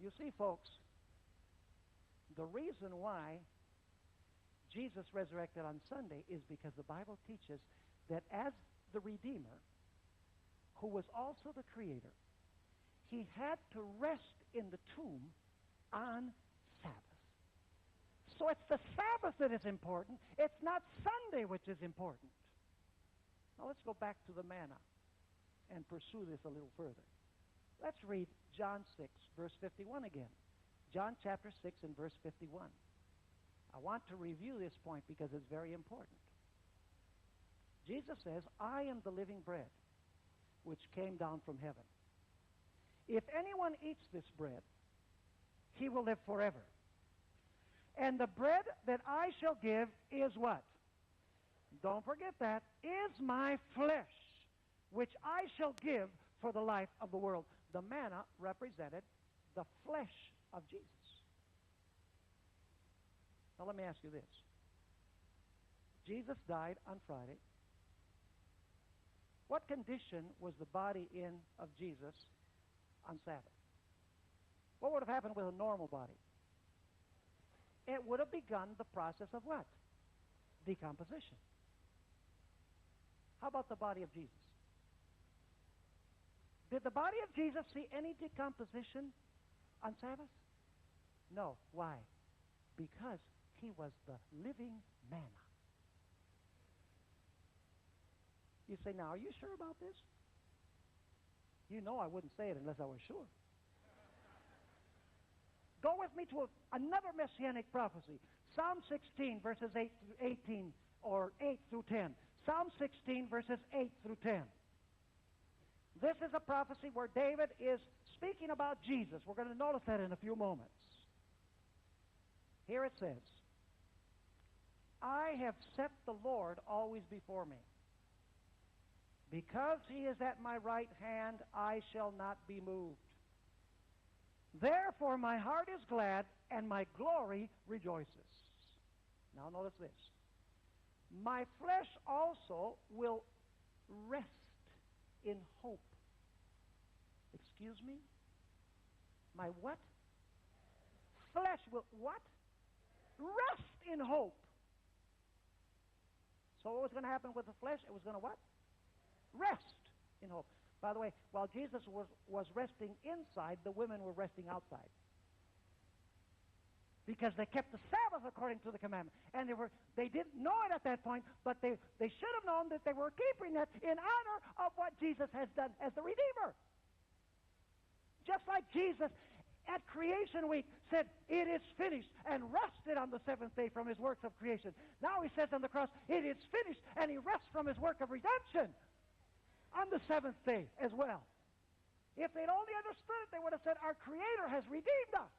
You see, folks, the reason why Jesus resurrected on Sunday is because the Bible teaches that as the Redeemer, who was also the Creator, he had to rest in the tomb on Sabbath. So it's the Sabbath that is important. It's not Sunday which is important. Now let's go back to the manna and pursue this a little further. Let's read John 6, verse 51 again. John chapter 6 and verse 51. I want to review this point because it's very important. Jesus says, I am the living bread which came down from heaven. If anyone eats this bread, he will live forever. And the bread that I shall give is what? Don't forget that. Is my flesh, which I shall give for the life of the world. The manna represented the flesh of Jesus. Now let me ask you this. Jesus died on Friday. What condition was the body in of Jesus on Sabbath? What would have happened with a normal body? It would have begun the process of what? Decomposition. How about the body of Jesus? Did the body of Jesus see any decomposition on Sabbath? No. Why? Because he was the living manna. You say, now, are you sure about this? You know I wouldn't say it unless I was sure. Go with me to another messianic prophecy. Psalm 16, verses 8 through 18, or 8 through 10. Psalm 16, verses 8 through 10. This is a prophecy where David is speaking about Jesus. We're going to notice that in a few moments. Here it says, I have set the Lord always before me. Because he is at my right hand, I shall not be moved. Therefore my heart is glad, and my glory rejoices. Now notice this. My flesh also will rest in hope. Excuse me? My what? Flesh will what? Rest in hope. So what was going to happen with the flesh? It was going to what? Rest in hope. By the way, while Jesus was resting inside, the women were resting outside. Because they kept the Sabbath according to the commandment. And they didn't know it at that point, but they should have known that they were keeping it in honor of what Jesus has done as the Redeemer. Just like Jesus at creation week said, it is finished, and rested on the seventh day from his works of creation. Now he says on the cross, it is finished, and he rests from his work of redemption on the seventh day as well. If they'd only understood it, they would have said, our Creator has redeemed us.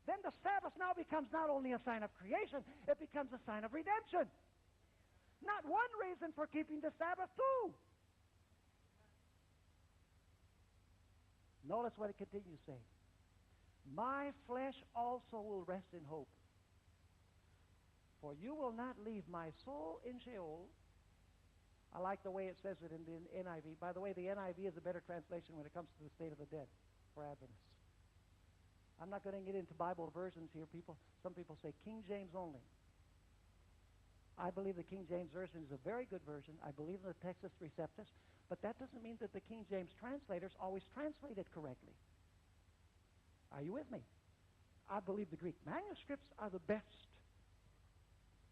Then the Sabbath now becomes not only a sign of creation, it becomes a sign of redemption. Not one reason for keeping the Sabbath, two. Notice what it continues saying. My flesh also will rest in hope. For you will not leave my soul in Sheol. I like the way it says it in the NIV. By the way, the NIV is a better translation when it comes to the state of the dead for Adventists. I'm not going to get into Bible versions here, people. Some people say King James only. I believe the King James Version is a very good version. I believe in the Textus Receptus. But that doesn't mean that the King James translators always translate it correctly. Are you with me? I believe the Greek manuscripts are the best.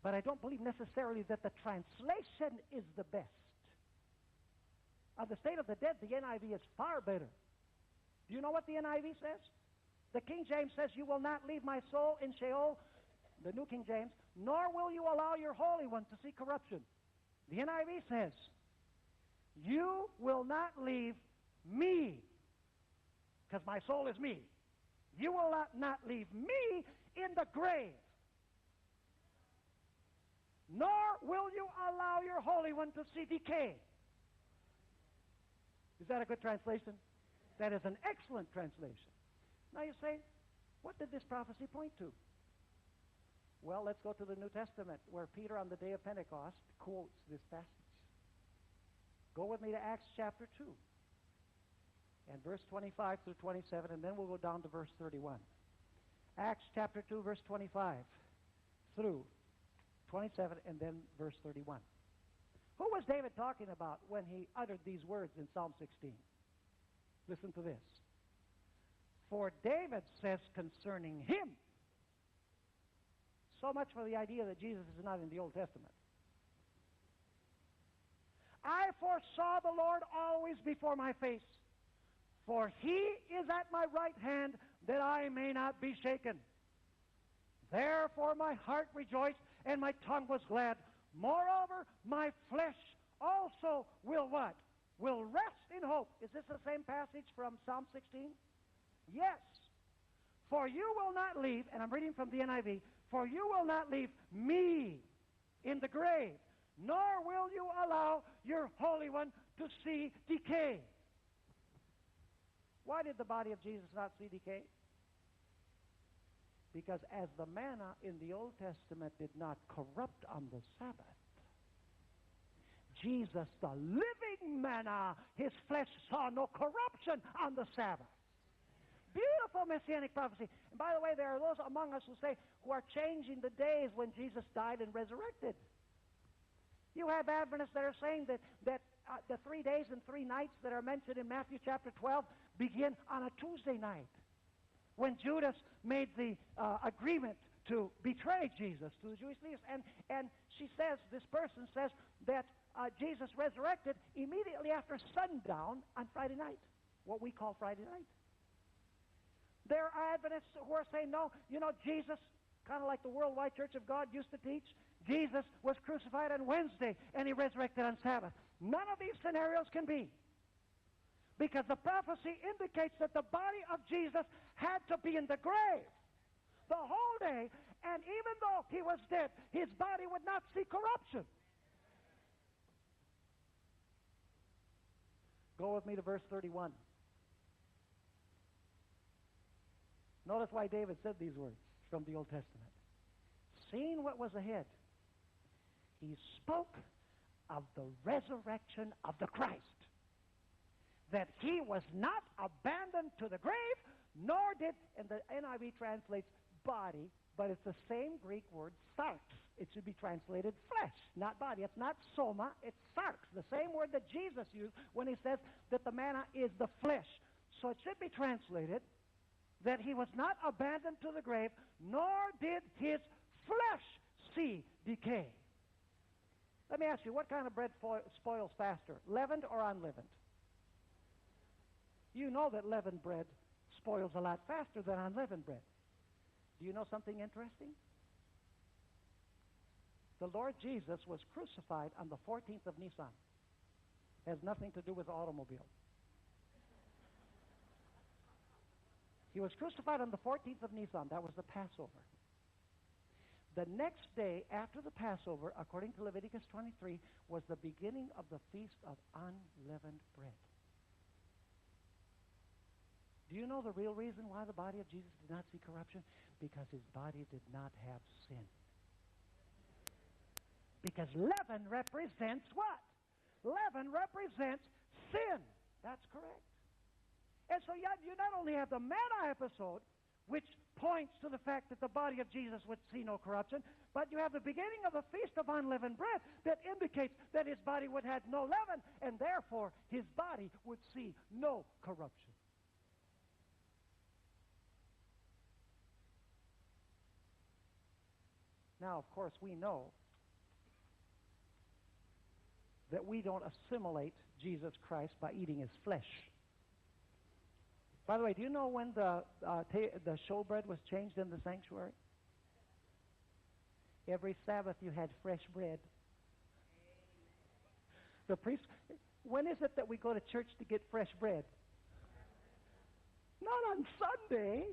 But I don't believe necessarily that the translation is the best. Of the state of the dead, the NIV is far better. Do you know what the NIV says? The King James says, you will not leave my soul in Sheol, the New King James, nor will you allow your Holy One to see corruption. The NIV says, you will not leave me, because my soul is me. You will not leave me in the grave, nor will you allow your Holy One to see decay. Is that a good translation? That is an excellent translation. Now you say, what did this prophecy point to? Well, let's go to the New Testament, where Peter on the day of Pentecost quotes this passage. Go with me to Acts chapter 2. and verse 25 through 27, and then we'll go down to verse 31. Acts chapter 2, verse 25 through 27, and then verse 31. Who was David talking about when he uttered these words in Psalm 16? Listen to this. For David says concerning him, so much for the idea that Jesus is not in the Old Testament. I foresaw the Lord always before my face, for he is at my right hand, that I may not be shaken. Therefore my heart rejoiced, and my tongue was glad. Moreover, my flesh also will what? Will rest in hope. Is this the same passage from Psalm 16? Yes. For you will not leave, and I'm reading from the NIV, for you will not leave me in the grave, nor will you allow your Holy One to see decay. Why did the body of Jesus not see decay? Because as the manna in the Old Testament did not corrupt on the Sabbath, Jesus, the living manna, his flesh saw no corruption on the Sabbath. Beautiful messianic prophecy. And by the way, there are those among us who are changing the days when Jesus died and resurrected. You have Adventists that are saying that the 3 days and 3 nights that are mentioned in Matthew chapter 12 begin on a Tuesday night, when Judas made the agreement to betray Jesus to the Jewish leaders. And this person says that Jesus resurrected immediately after sundown on Friday night, what we call Friday night. There are Adventists who are saying, no, Jesus, kind of like the Worldwide Church of God used to teach, Jesus was crucified on Wednesday and he resurrected on Sabbath. None of these scenarios can be, because the prophecy indicates that the body of Jesus had to be in the grave the whole day, and even though he was dead, his body would not see corruption. Go with me to verse 31. Notice why David said these words from the Old Testament. Seeing what was ahead, he spoke of the resurrection of the Christ, that he was not abandoned to the grave, nor did, and the NIV translates body, but it's the same Greek word, sarx. It should be translated flesh, not body. It's not soma, it's sarx, the same word that Jesus used when he says that the manna is the flesh. So it should be translated that he was not abandoned to the grave, nor did his flesh see decay. Let me ask you, what kind of bread spoils faster, leavened or unleavened? You know that leavened bread spoils a lot faster than unleavened bread. Do you know something interesting? The Lord Jesus was crucified on the 14th of Nisan. Has nothing to do with the automobile. He was crucified on the 14th of Nisan. That was the Passover. The next day after the Passover, according to Leviticus 23, was the beginning of the Feast of Unleavened Bread. Do you know the real reason why the body of Jesus did not see corruption? Because his body did not have sin. Because leaven represents what? Leaven represents sin. That's correct. And so you not only have the manna episode, which points to the fact that the body of Jesus would see no corruption, but you have the beginning of the Feast of Unleavened Bread that indicates that his body would have no leaven, and therefore his body would see no corruption. Now, of course, we know that we don't assimilate Jesus Christ by eating his flesh. By the way, do you know when the showbread was changed in the sanctuary? Every Sabbath you had fresh bread. The priest, when is it that we go to church to get fresh bread? Not on Sunday.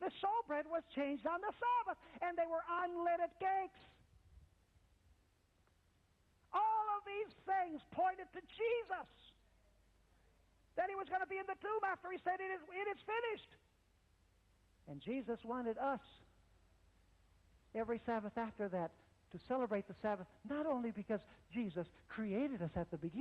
The showbread was changed on the Sabbath, and they were unleaded cakes. All of these things pointed to Jesus, that he was going to be in the tomb after he said, it is finished. And Jesus wanted us, every Sabbath after that, to celebrate the Sabbath, not only because Jesus created us at the beginning,